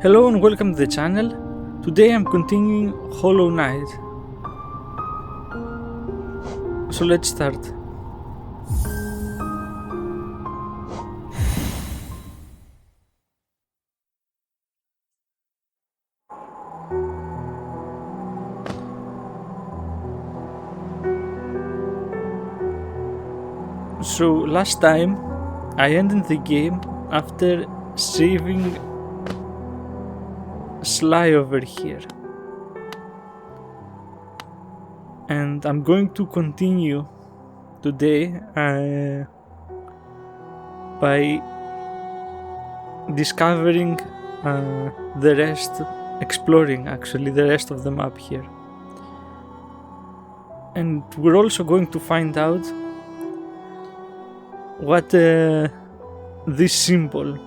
Hello and welcome to the channel. Today I'm continuing Hollow Knight. So let's start. So last time I ended the game after saving Sly over here, and I'm going to continue today by discovering the rest, exploring actually the rest of the map here, and we're also going to find out what this symbol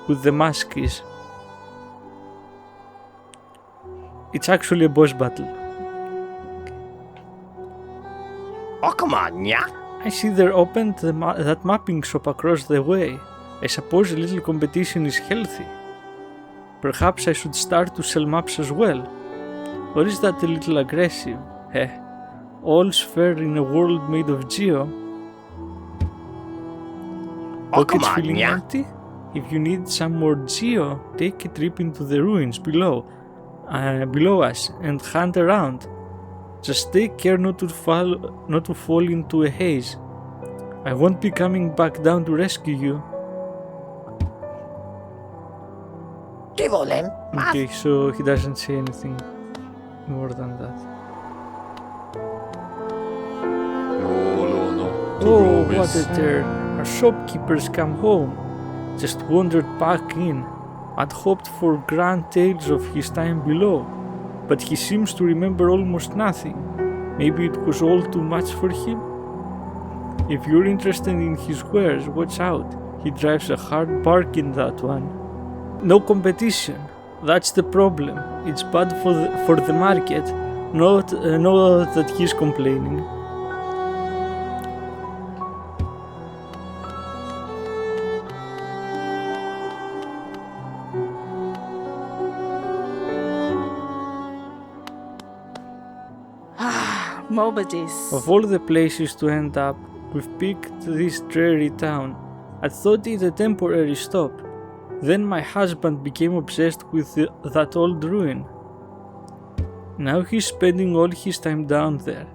with the mask is. It's actually a boss battle. Oh, come on, yeah. I see they're opened that mapping shop across the way. I suppose a little competition is healthy. Perhaps I should start to sell maps as well. Or is that a little aggressive? Heh, all's fair in a world made of geo. Oh, come Pockets on, feeling yeah. empty? If you need some more geo, take a trip into the ruins below us and hunt around. Just take care not to fall into a haze. I won't be coming back down to rescue you. Give all them. Okay, so he doesn't say anything more than that. Oh, what a turn. Our shopkeeper's come home. Just wandered back in. I'd hoped for grand tales of his time below, but he seems to remember almost nothing. Maybe it was all too much for him? If you're interested in his wares, watch out. He drives a hard bargain, that one. No competition. That's the problem. It's bad for the market. Not that he's complaining. Mobadis. Of all the places to end up, we've picked this dreary town. I thought it a temporary stop. Then my husband became obsessed with that old ruin. Now he's spending all his time down there.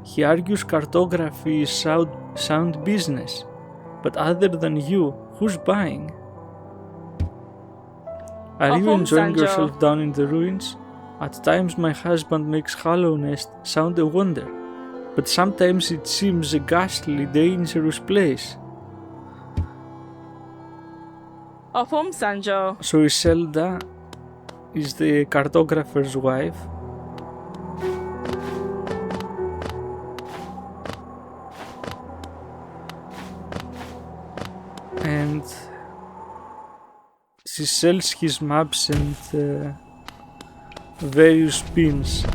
He argues cartography is sound business. But other than you, who's buying? Are you enjoying yourself down in the ruins? At times my husband makes Hollow Nest sound a wonder, but sometimes it seems a ghastly, dangerous place. Of whom, Sanjo? So Iselda is the cartographer's wife. And she sells his maps and various pins.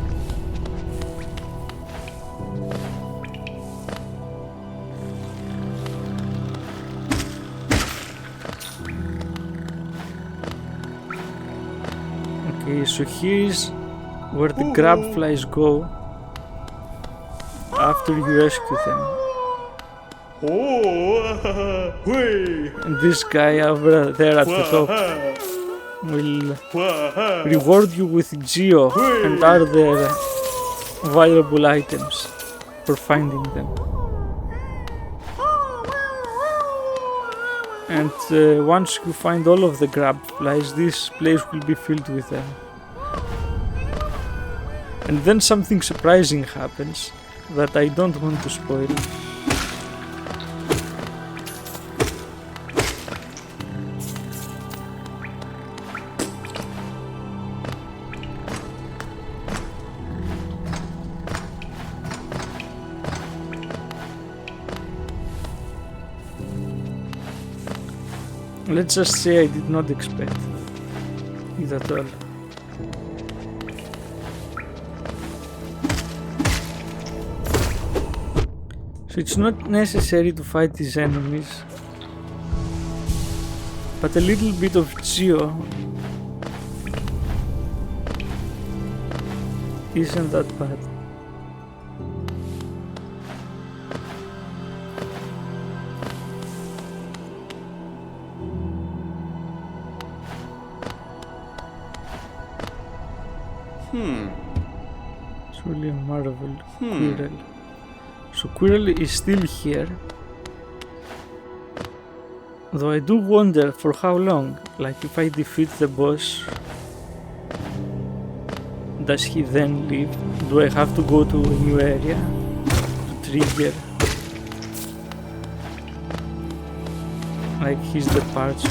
Okay, so here is where the grab flies go after you rescue them. And this guy over there at the top will reward you with geo and other valuable items for finding them. And once you find all of the grab flies, this place will be filled with them. And then something surprising happens that I don't want to spoil. Let's just say I did not expect it at all. So it's not necessary to fight these enemies, but a little bit of geo isn't that bad. It's really a marvel. Quirrell. So Quirrell is still here. Though I do wonder for how long. Like if I defeat the boss, does he then leave? Do I have to go to a new area to trigger like his departure?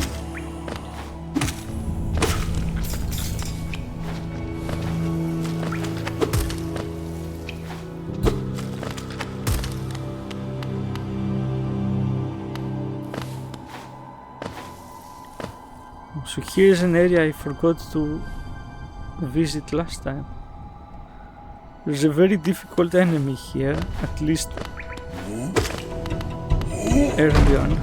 So here's an area I forgot to visit last time. There's a very difficult enemy here, at least early on.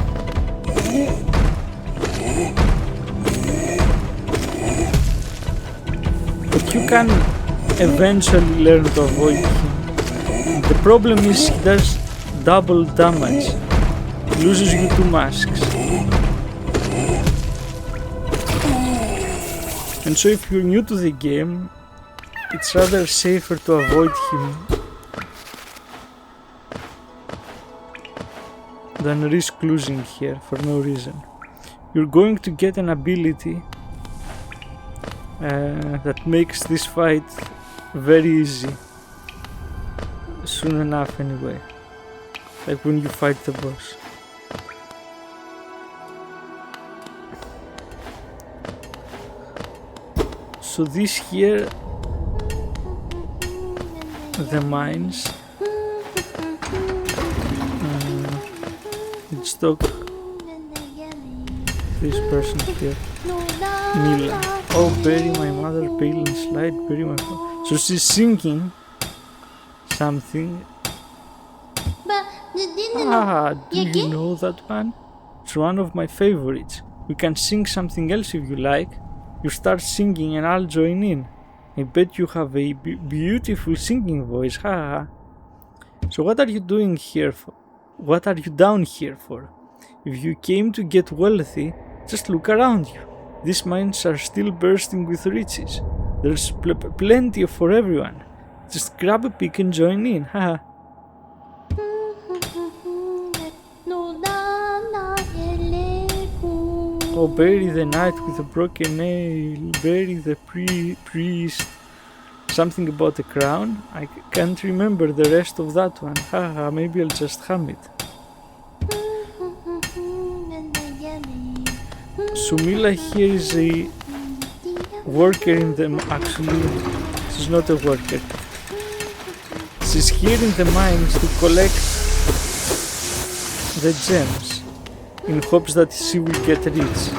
But you can eventually learn to avoid him. The problem is he does double damage. He loses you 2 masks. And so if you're new to the game, it's rather safer to avoid him than risk losing here for no reason. You're going to get an ability that makes this fight very easy. Soon enough anyway. Like when you fight the boss. So this here, the mines, let's talk this person here, Mila. Oh, bury my mother, pale and slight, bury my father. So she's singing something. Ah, do you know that one? It's one of my favorites. We can sing something else if you like. You start singing and I'll join in. I bet you have a beautiful singing voice, haha. So what are you doing here for? What are you down here for? If you came to get wealthy, just look around you. These mines are still bursting with riches. There's plenty for everyone. Just grab a pick and join in, haha. Oh, bury the knight with a broken nail, bury the priest. Something about a crown? I can't remember the rest of that one. Haha, maybe I'll just hum it. So Mila here is a worker in the... Actually, she's not a worker. She's here in the mines to collect the gems, in hopes that she will get rich.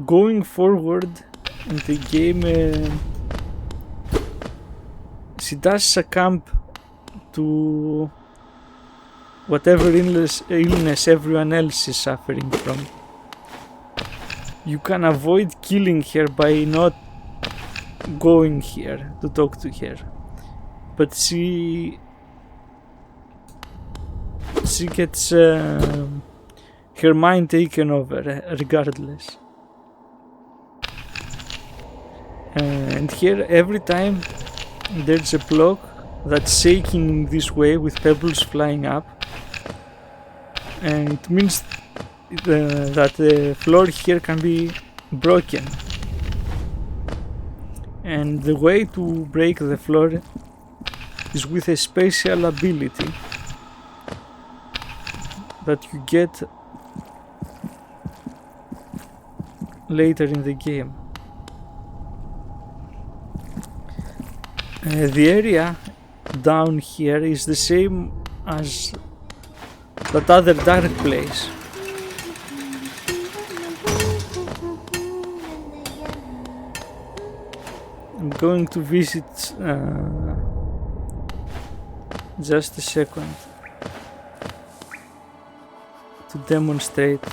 Going forward in the game, she does succumb to whatever illness everyone else is suffering from. You can avoid killing her by not going here to talk to her, but she gets her mind taken over regardless. And here every time there's a block that's shaking this way with pebbles flying up, and it means that the floor here can be broken. And the way to break the floor is with a special ability that you get later in the game. The area down here is the same as that other dark place. I'm going to visit just a second to demonstrate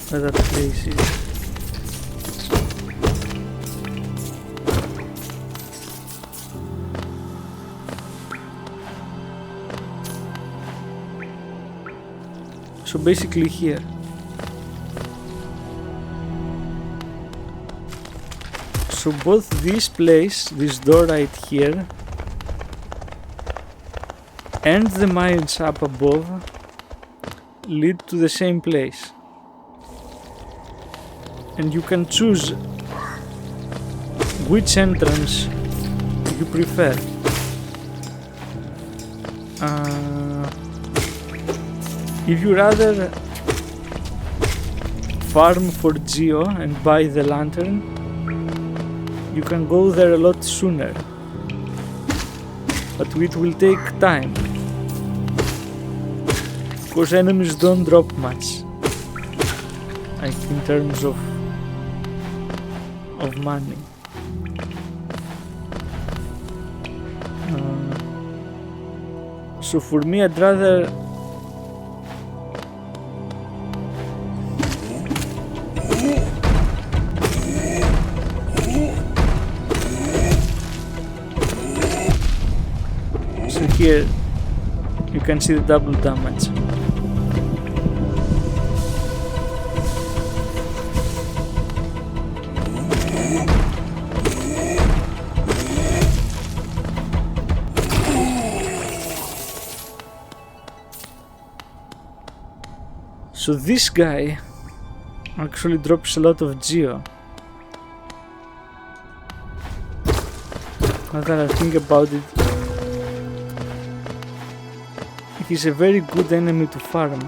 where that place is. So basically here. So both this place, this door right here, and the mines up above lead to the same place. And you can choose which entrance you prefer. If you rather farm for Geo and buy the lantern, you can go there a lot sooner, but it will take time because enemies don't drop much, like in terms of money. So for me, I'd rather here you can see the double damage. So this guy actually drops a lot of Geo. Now that I think about it, he's a very good enemy to farm.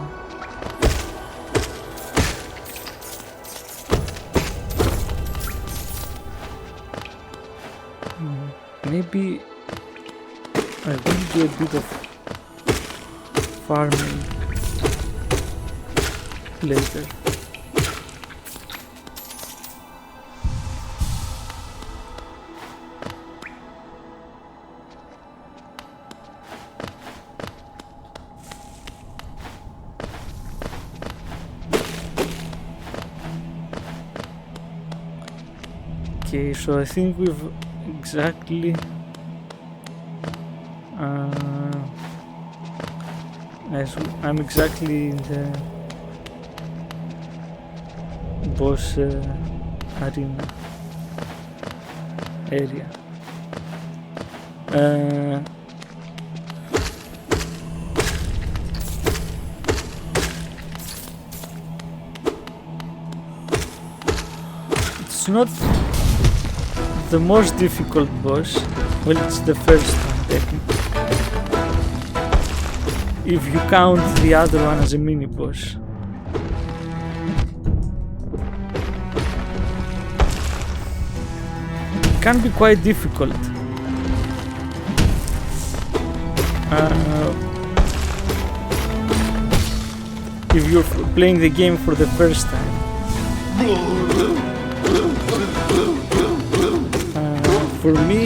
Maybe I will do a bit of farming later. Okay, so I think we've exactly I'm exactly in the boss arena area. It's not the most difficult boss. Well, it's the first one, technically. If you count the other one as a mini boss. It can be quite difficult. If you're playing the game for the first time. For me,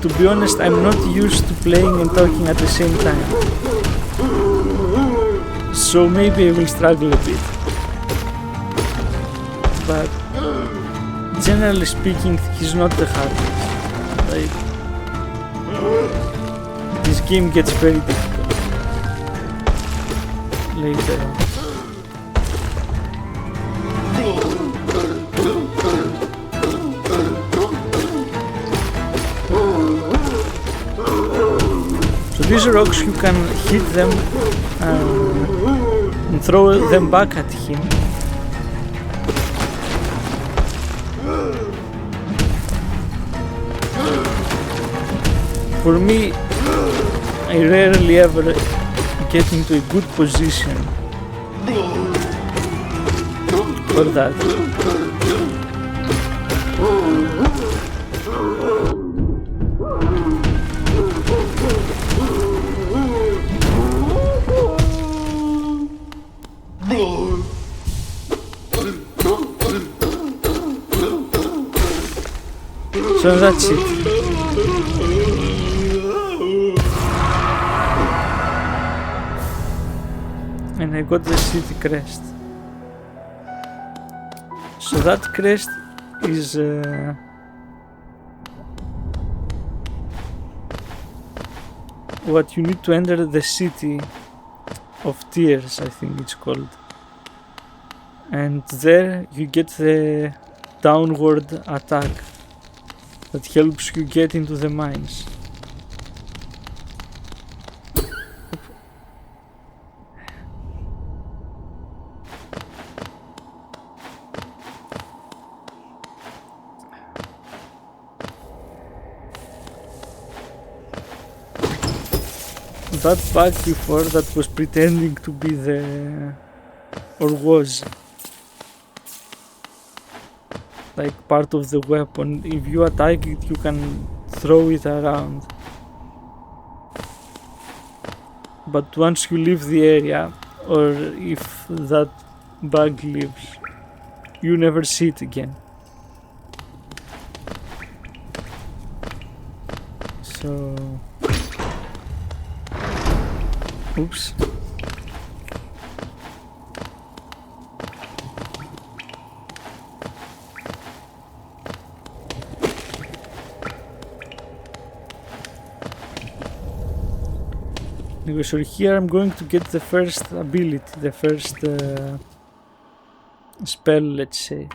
to be honest, I'm not used to playing and talking at the same time. So maybe I will struggle a bit. But generally speaking, he's not the hardest. Like, this game gets very difficult later on. These rocks, you can hit them and throw them back at him. For me, I rarely ever get into a good position for that. So that's it. I got the city crest. So that crest is what you need to enter the city of tears, I think it's called. And there you get the downward attack that helps you get into the mines. That bug before that was pretending to be the... or was like part of the weapon. If you attack it, you can throw it around. But once you leave the area, or if that bug leaves, you never see it again. So... oops. Anyway, so here I'm going to get the first ability, the first spell, let's say.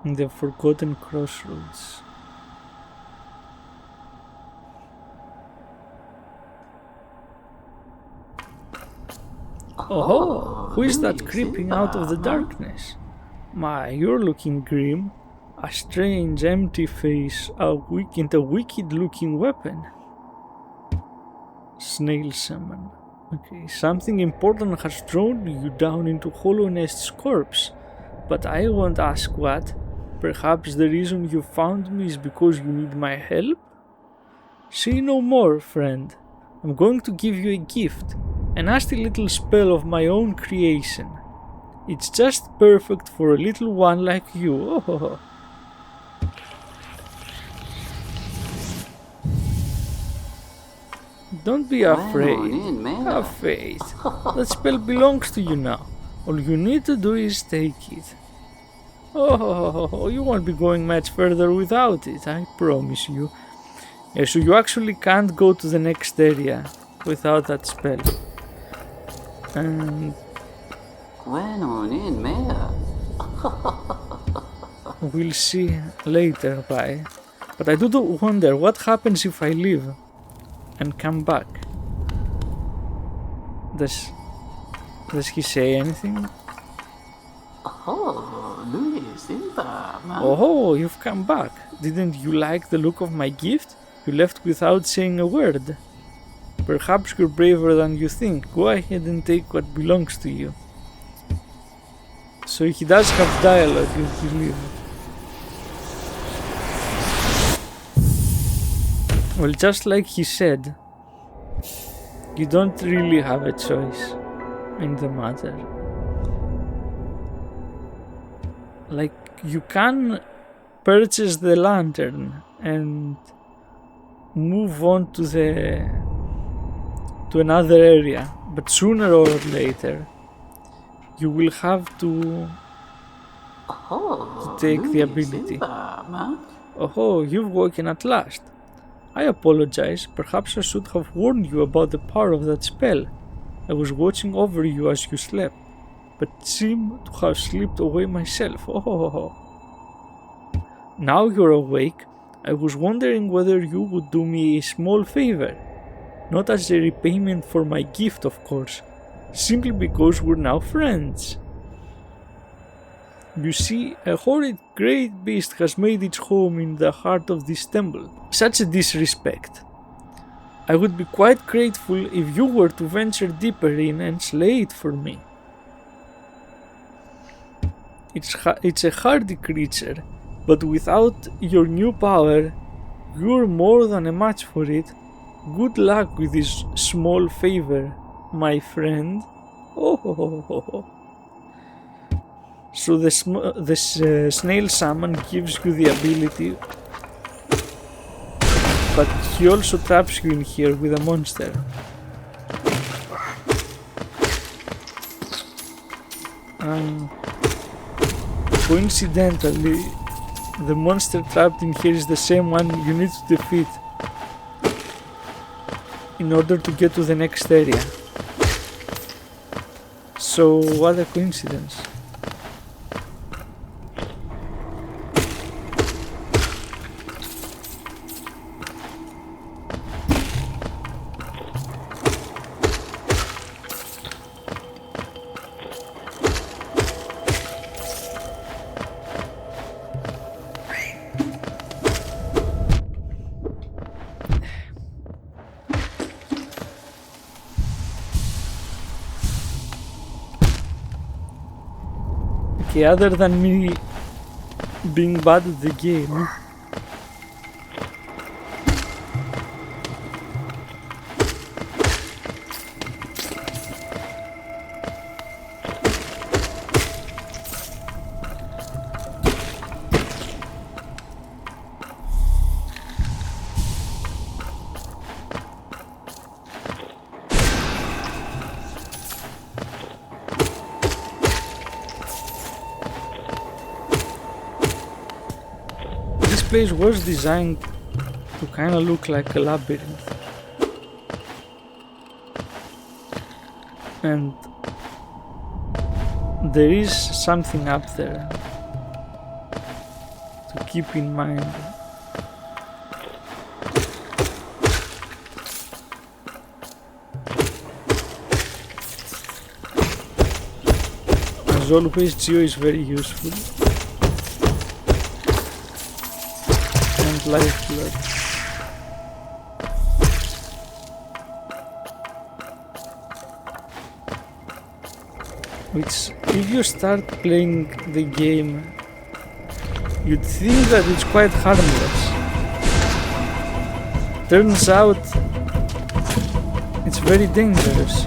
In the Forgotten Crossroads. Oh, who is that creeping out of the darkness? My, you're looking grim. A strange, empty face, a wicked-looking weapon. Snail summon. Okay, something important has drawn you down into Hollow Nest's corpse, but I won't ask what. Perhaps the reason you found me is because you need my help? Say no more, friend. I'm going to give you a gift, a nasty little spell of my own creation. It's just perfect for a little one like you. Oh. Don't be afraid. Have faith. That spell belongs to you now. All you need to do is take it. Oh, you won't be going much further without it, I promise you. Yeah, so you actually can't go to the next area without that spell. And we'll see later why. But I do wonder what happens if I leave and come back. Does he say anything? Oh, you've come back. Didn't you like the look of my gift? You left without saying a word. Perhaps you're braver than you think. Go ahead and take what belongs to you. So he does have dialogue if you leave. Well, just like he said, you don't really have a choice in the matter. Like, you can purchase the lantern and move on to another area, but sooner or later you will have to take the ability. Oh, you've woken at last. I apologize. Perhaps I should have warned you about the power of that spell. I was watching over you as you slept, but seem to have slipped away myself. Oh. Now you're awake. I was wondering whether you would do me a small favor. Not as a repayment for my gift, of course, simply because we're now friends. You see, a horrid great beast has made its home in the heart of this temple. Such a disrespect. I would be quite grateful if you were to venture deeper in and slay it for me. It's a hardy creature, but without your new power, you're more than a match for it. Good luck with this small favor, my friend. Oh. So the snail summon gives you the ability but he also traps you in here with a monster. Coincidentally, the monster trapped in here is the same one you need to defeat in order to get to the next area. So what a coincidence. Okay, other than me being bad at the game, this place was designed to kind of look like a labyrinth. And there is something up there to keep in mind. As always, Geo is very useful. And lifeblood. Which, if you start playing the game, you'd think that it's quite harmless. Turns out, it's very dangerous.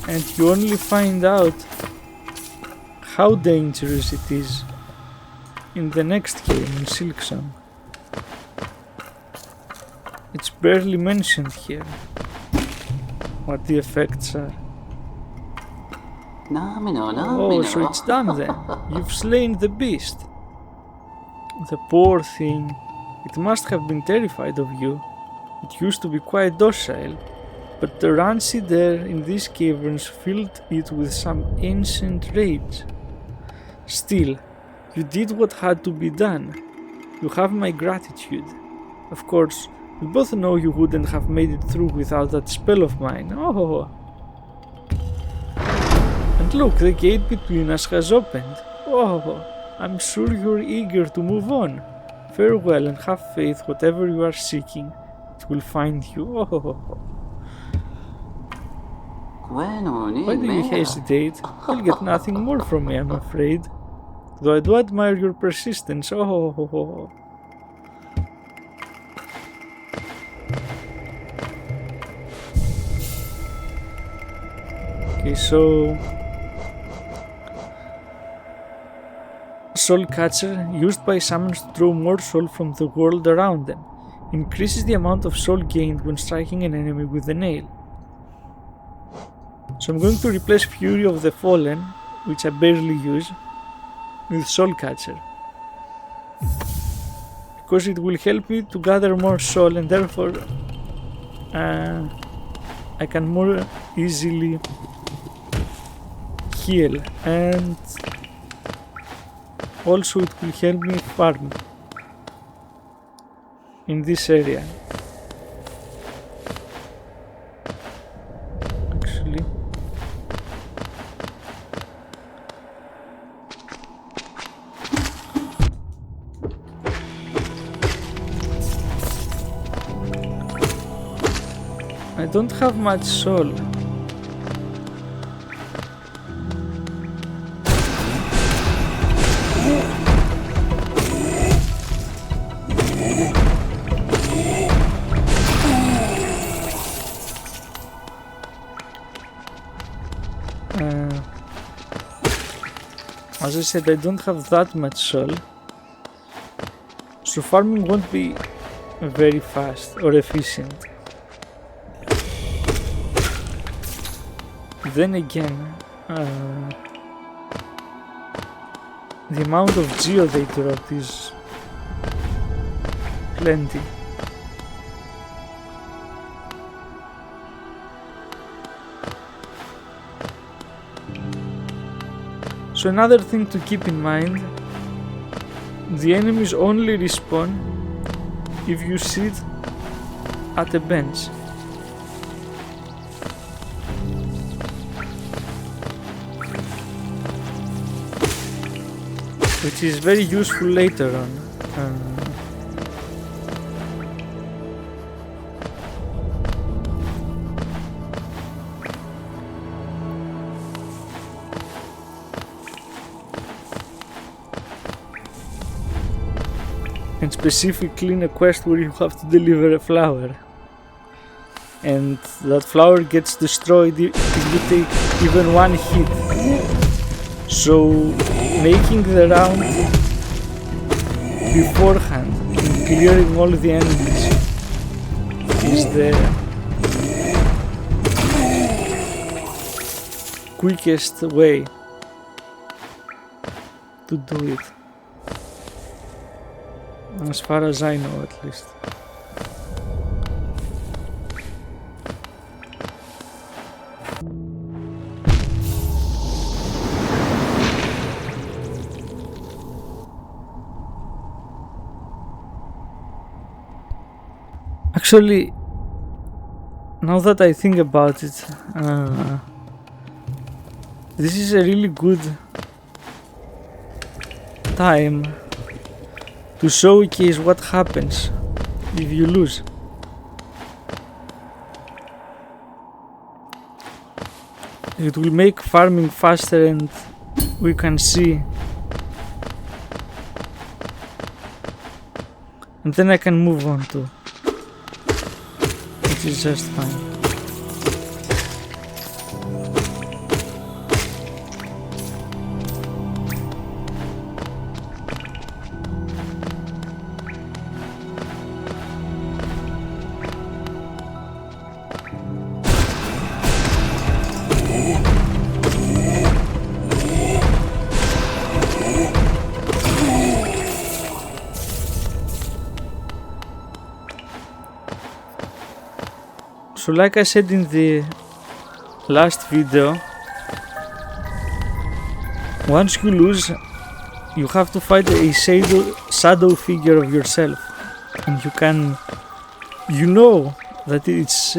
And you only find out how dangerous it is in the next game, in Silksong. It's barely mentioned here what the effects are. Oh, so it's done then. You've slain the beast. The poor thing. It must have been terrified of you. It used to be quite docile, but the rancid air in these caverns filled it with some ancient rage. Still, you did what had to be done. You have my gratitude. Of course, we both know you wouldn't have made it through without that spell of mine. Oh. And look, the gate between us has opened. Oh, I'm sure you're eager to move on. Farewell and have faith whatever you are seeking, it will find you. Oh. Why do you hesitate? You'll get nothing more from me, I'm afraid. Though I do admire your persistence. Oh. Okay, so Soul Catcher, used by summons to draw more soul from the world around them, increases the amount of soul gained when striking an enemy with a nail. So I'm going to replace Fury of the Fallen, which I barely use, with Soul Catcher, because it will help me to gather more soul, and therefore I can more easily heal, and also it will help me farm in this area. Actually, I don't have much soul. As I said, I don't have that much soul. So farming won't be very fast or efficient. Then again, the amount of geo they drop is plenty. So another thing to keep in mind, the enemies only respawn if you sit at a bench. Which is very useful later on. And specifically in a quest where you have to deliver a flower. And that flower gets destroyed if you take even one hit. So making the round beforehand and clearing all the enemies is the quickest way to do it. As far as I know, at least. Actually, now that I think about it, this is a really good time to showcase what happens if you lose. It will make farming faster and we can see. And then I can move on to, which is just fine. So like I said in the last video, once you lose, you have to fight a shadow figure of yourself, and you know that it's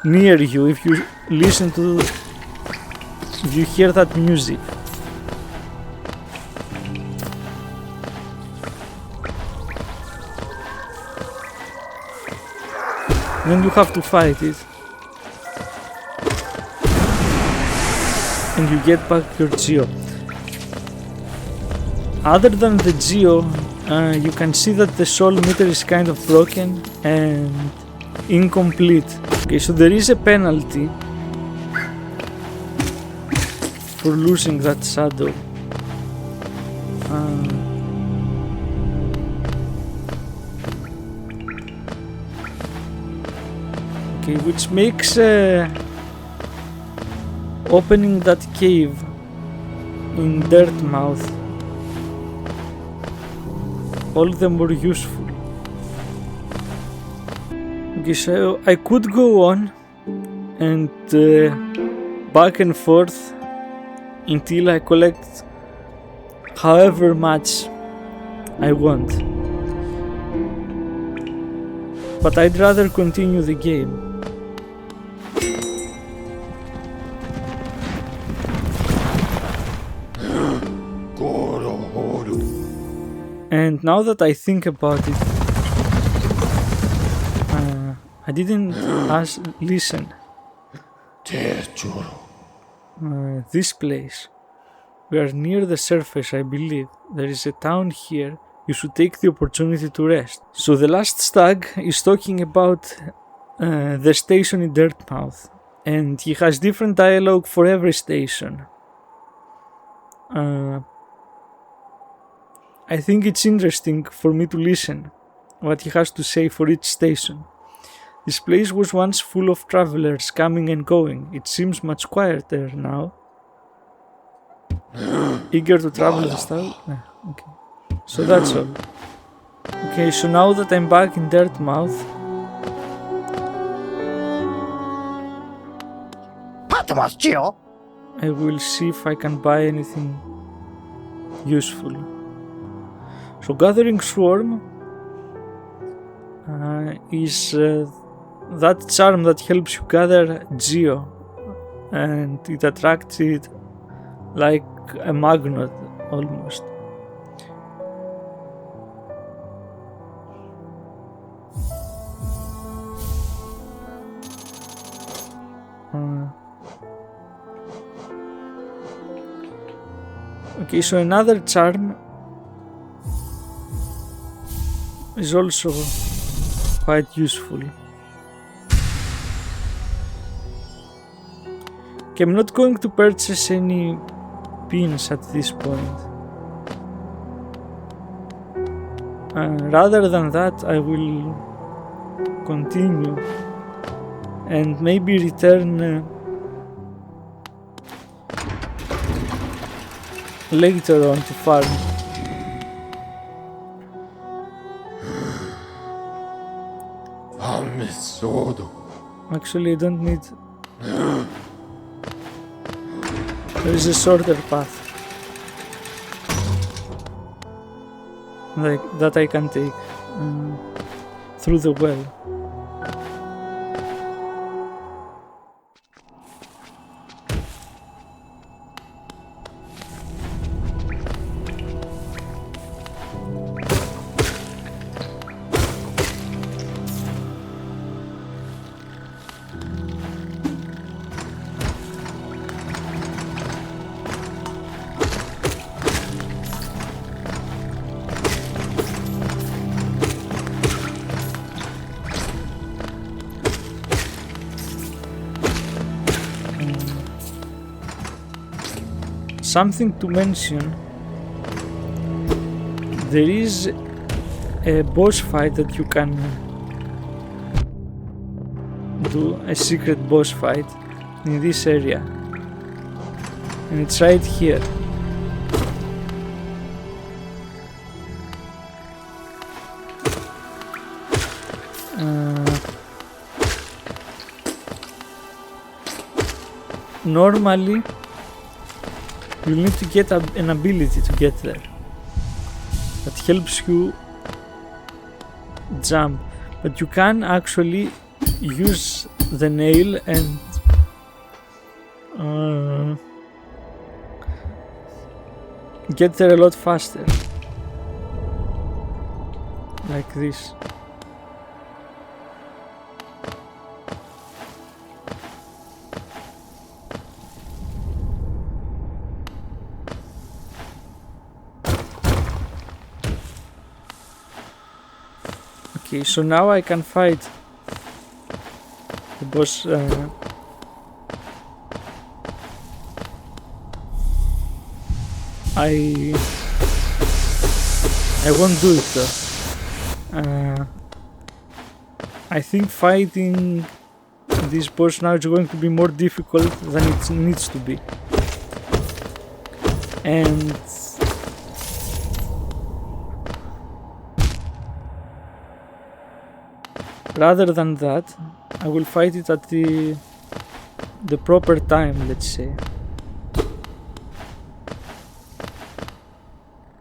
near you if you hear that music. Then you have to fight it, and you get back your geo. Other than the geo, you can see that the soul meter is kind of broken and incomplete. Okay, so there is a penalty for losing that shadow. Okay, which makes opening that cave in Dirtmouth all the more useful. Okay, so I could go on and back and forth until I collect however much I want, but I'd rather continue the game. And now that I think about it, I didn't listen. This place, we are near the surface, I believe. There is a town here. You should take the opportunity to rest. So the last stag is talking about the station in Dirtmouth, and he has different dialogue for every station. I think it's interesting for me to listen what he has to say for each station. This place was once full of travelers coming and going. It seems much quieter now. Eager to travel the style? Okay. So that's all. Okay, so now that I'm back in Dirtmouth, I will see if I can buy anything useful. So gathering swarm is that charm that helps you gather geo, and it attracts it like a magnet almost. Okay, so another charm is also quite useful. Okay, I'm not going to purchase any pins at this point. Rather than that, I will continue and maybe return later on to farm. Actually, I don't need. There is a shorter path like that I can take through the well. Something to mention, there is a boss fight that you can do, a secret boss fight in this area, and it's right here. Normally you need to get an ability to get there that helps you jump, but you can actually use the nail and get there a lot faster, like this. Okay, so now I can fight the boss. I won't do it though. I think fighting this boss now is going to be more difficult than it needs to be. And rather than that, I will fight it at the proper time, let's say.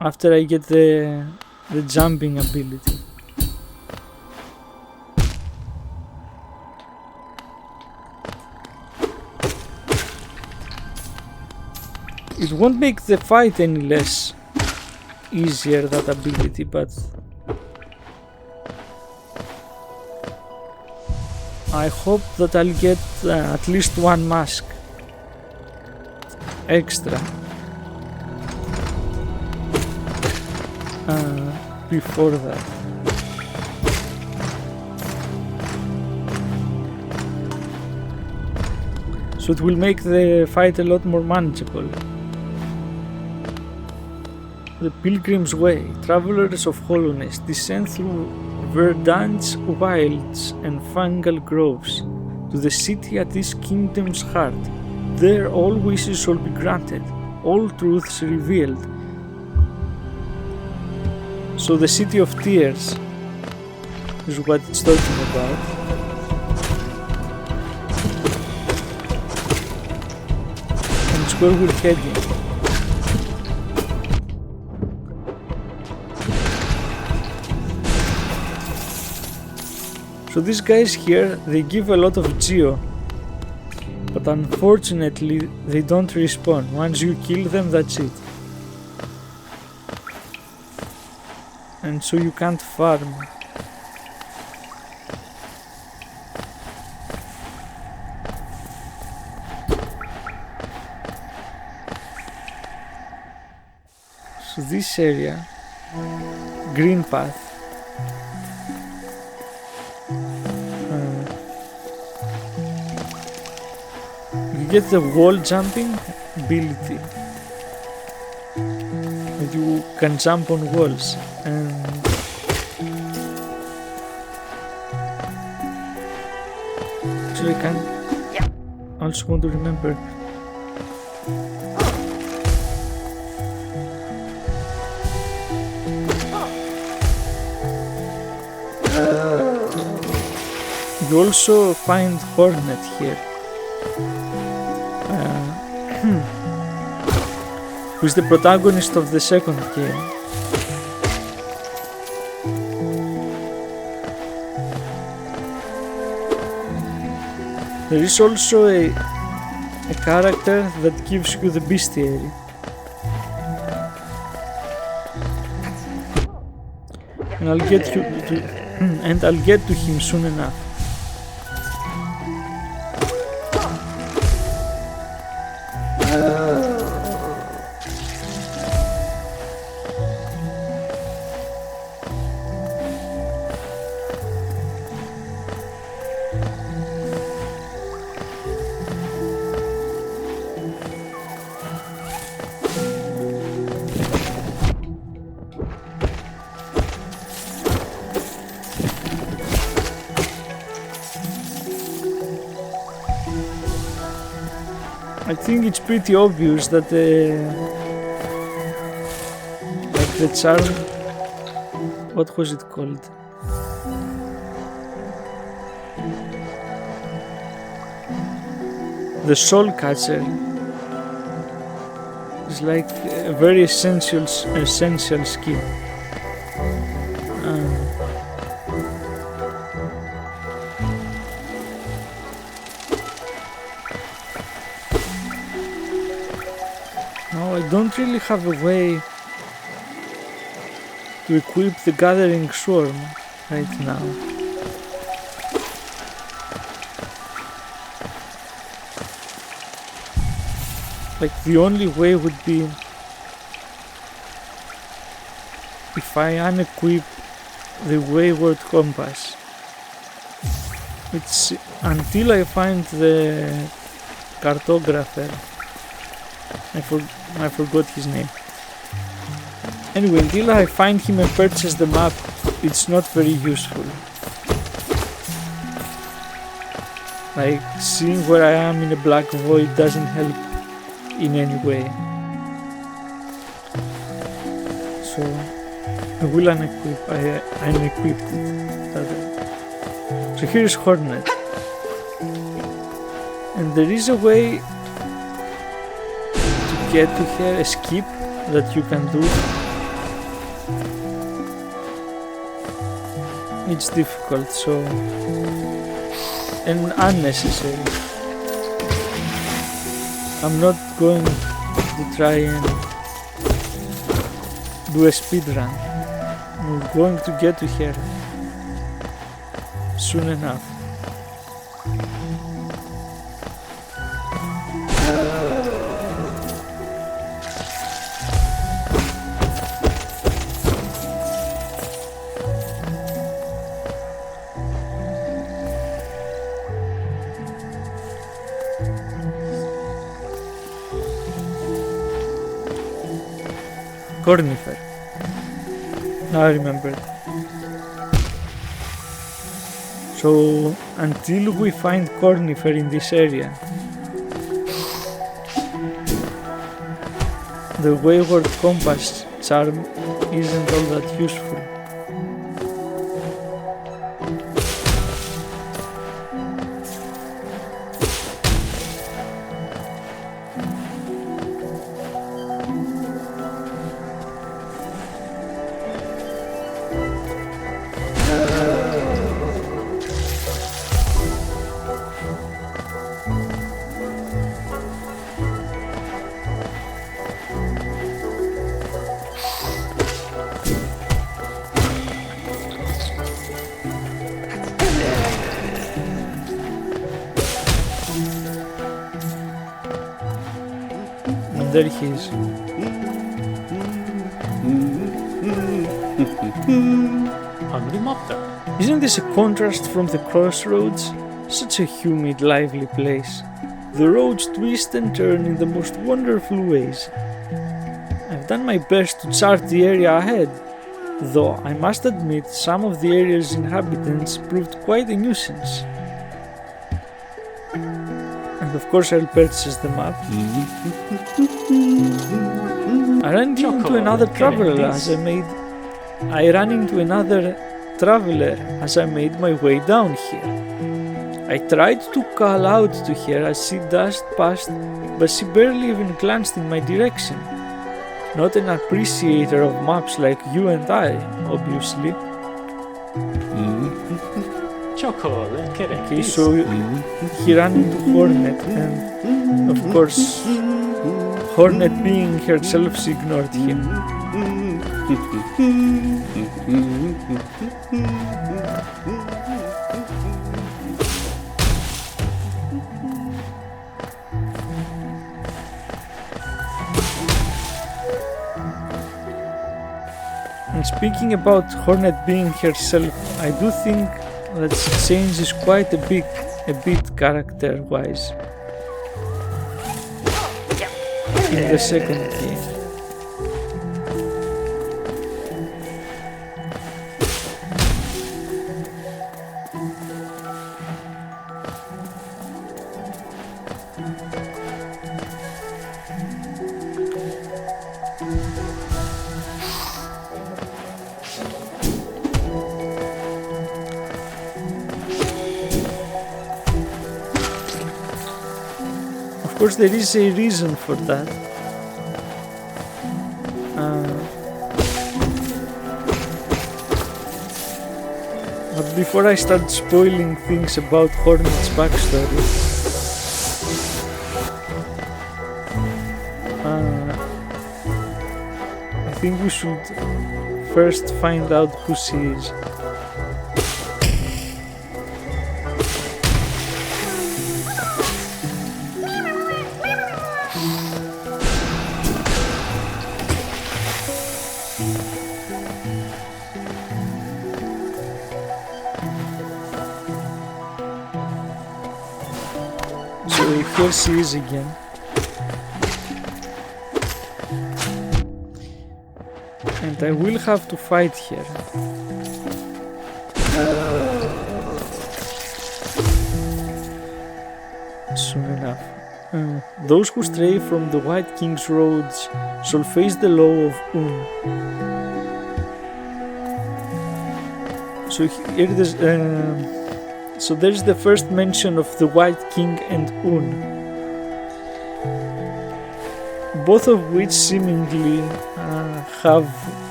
After I get the jumping ability. It won't make the fight any less easier, that ability, but I hope that I'll get at least one mask extra before that. So it will make the fight a lot more manageable. The Pilgrim's Way. Travelers of hollowness descend through verdant wilds and fungal groves to the city at this kingdom's heart. There all wishes shall be granted, all truths revealed. So the City of Tears is what it's talking about. And it's where we're heading. So these guys here, they give a lot of geo, but unfortunately they don't respawn. Once you kill them, that's it. And so you can't farm. So this area, green path, you get the wall jumping ability. You can jump on walls, and actually I can also want to remember you also find Hornet here, who is the protagonist of the second game. There is also a character that gives you the bestiary. And I'll get to him soon enough. I think it's pretty obvious that the charm, what was it called? The soul catcher is like a very essential skill. I don't really have a way to equip the gathering swarm right now. Like the only way would be if I unequip the wayward compass. It's until I find the cartographer. I forgot his name. Anyway, until I find him and purchase the map, it's not very useful. Like, seeing where I am in a black void doesn't help in any way. So, I will unequip it. So here's Hornet. And there is a way get to here, a skip that you can do. It's difficult, so and unnecessary. I'm not going to try and do a speed run. I'm going to get to here soon enough. Cornifer. Now I remembered. So, until we find Cornifer in this area, the wayward compass charm isn't all that useful. And there he is. Isn't this a contrast from the crossroads? Such a humid, lively place. The roads twist and turn in the most wonderful ways. I've done my best to chart the area ahead, though I must admit some of the area's inhabitants proved quite a nuisance. And of course I'll purchase the map. I ran into another traveler as I made my way down here. I tried to call out to her as she dashed past, but she barely even glanced in my direction. Not an appreciator of maps like you and I, obviously. Okay, so he ran into Hornet, and of course, Hornet being herself, she ignored him. And speaking about Hornet being herself, I do think that she changes quite a bit character-wise in the second game. Of course, there is a reason for that. But before I start spoiling things about Hornet's backstory, I think we should first find out who she is. So here she is again. And I will have to fight her. Soon enough. Those who stray from the White King's roads shall face the law of Un. So here there's the first mention of the White King and Un, both of which seemingly have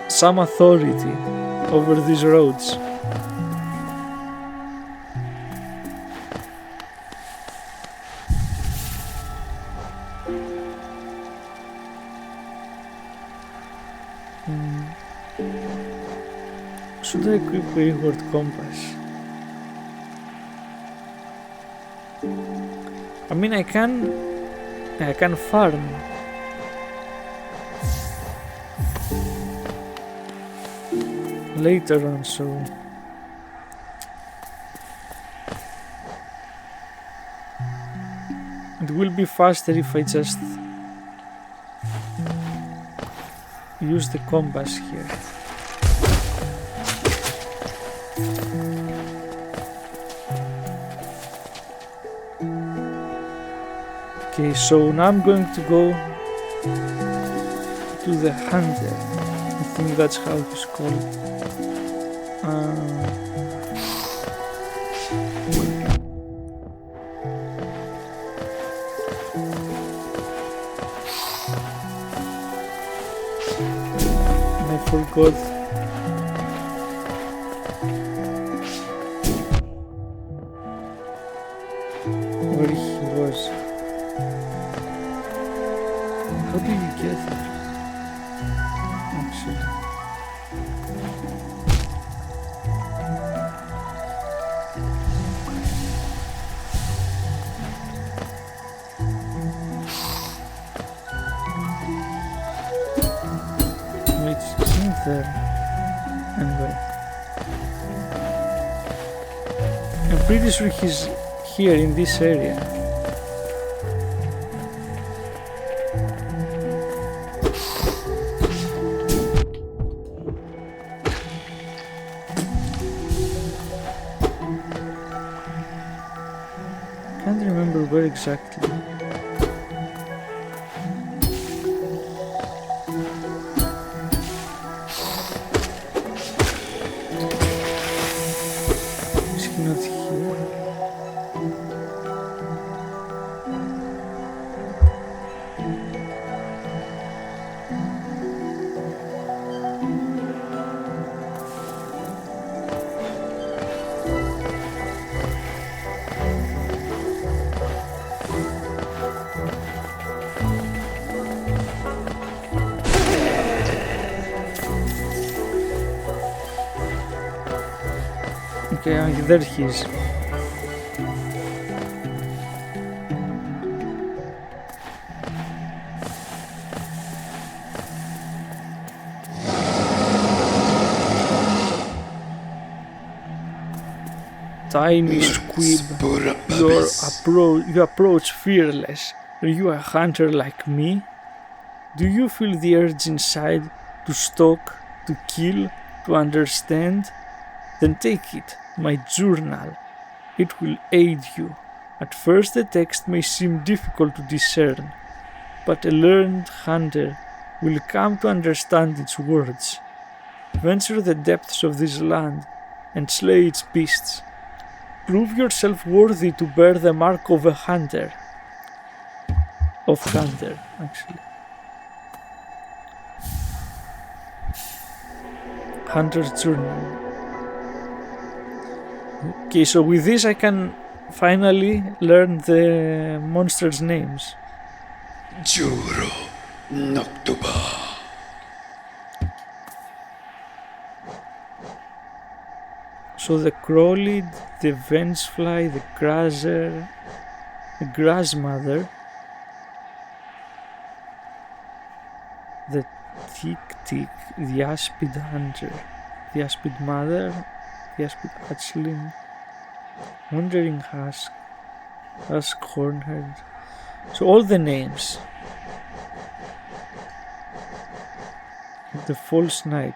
some authority over these roads. Should I equip Wayward Compass? I mean, I can farm. Later on, so it will be faster if I just use the compass here. Okay, so now I'm going to go to the hunter. I think that's how he's called. I forgot. Where he was. How did you get there? Actually. Wait, it's not there. Anyway. I'm pretty sure he's here in this area. Can't remember where exactly. Is he not here? Okay, there he is. Tiny squib, you approach fearless. Are you a hunter like me? Do you feel the urge inside to stalk, to kill, to understand? Then take it, my journal. It will aid you. At first the text may seem difficult to discern, but a learned hunter will come to understand its words. Venture the depths of this land and slay its beasts. Prove yourself worthy to bear the mark of a hunter. Of hunter, actually. Hunter's journal. Okay, so with this I can finally learn the monsters' names. Juro Noctuba. So the Crowlid, the Vengefly, the Grazer, the Grassmother, the Tick-Tick, the Aspid Hunter, the Aspid Mother, the Aspid Hatchling, Wandering Husk, Husk Hornhead. So all the names. The False Knight.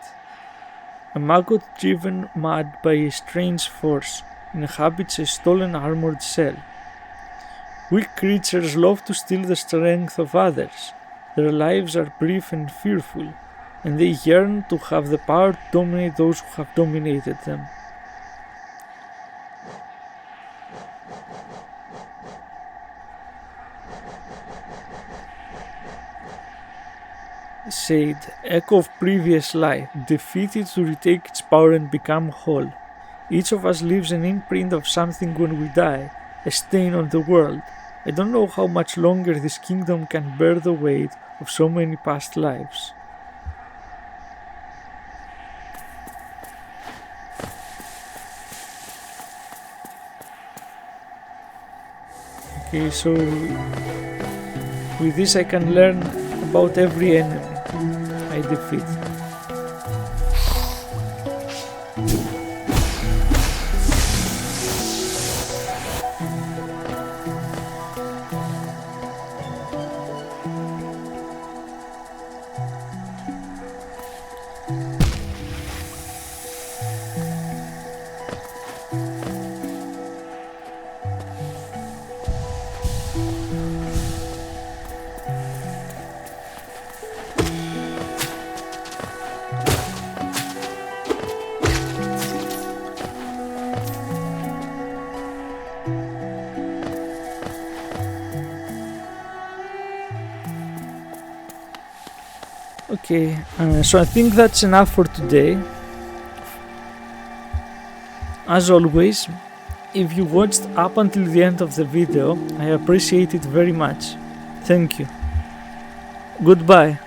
A maggot driven mad by a strange force inhabits a stolen armored cell. Weak creatures love to steal the strength of others. Their lives are brief and fearful, and they yearn to have the power to dominate those who have dominated them. Said, echo of previous life, defeated to retake its power and become whole. Each of us leaves an imprint of something when we die, a stain on the world. I don't know how much longer this kingdom can bear the weight of so many past lives. Okay, so with this I can learn about every enemy I defeat. Okay, so I think that's enough for today. As always, if you watched up until the end of the video, I appreciate it very much. Thank you. Goodbye.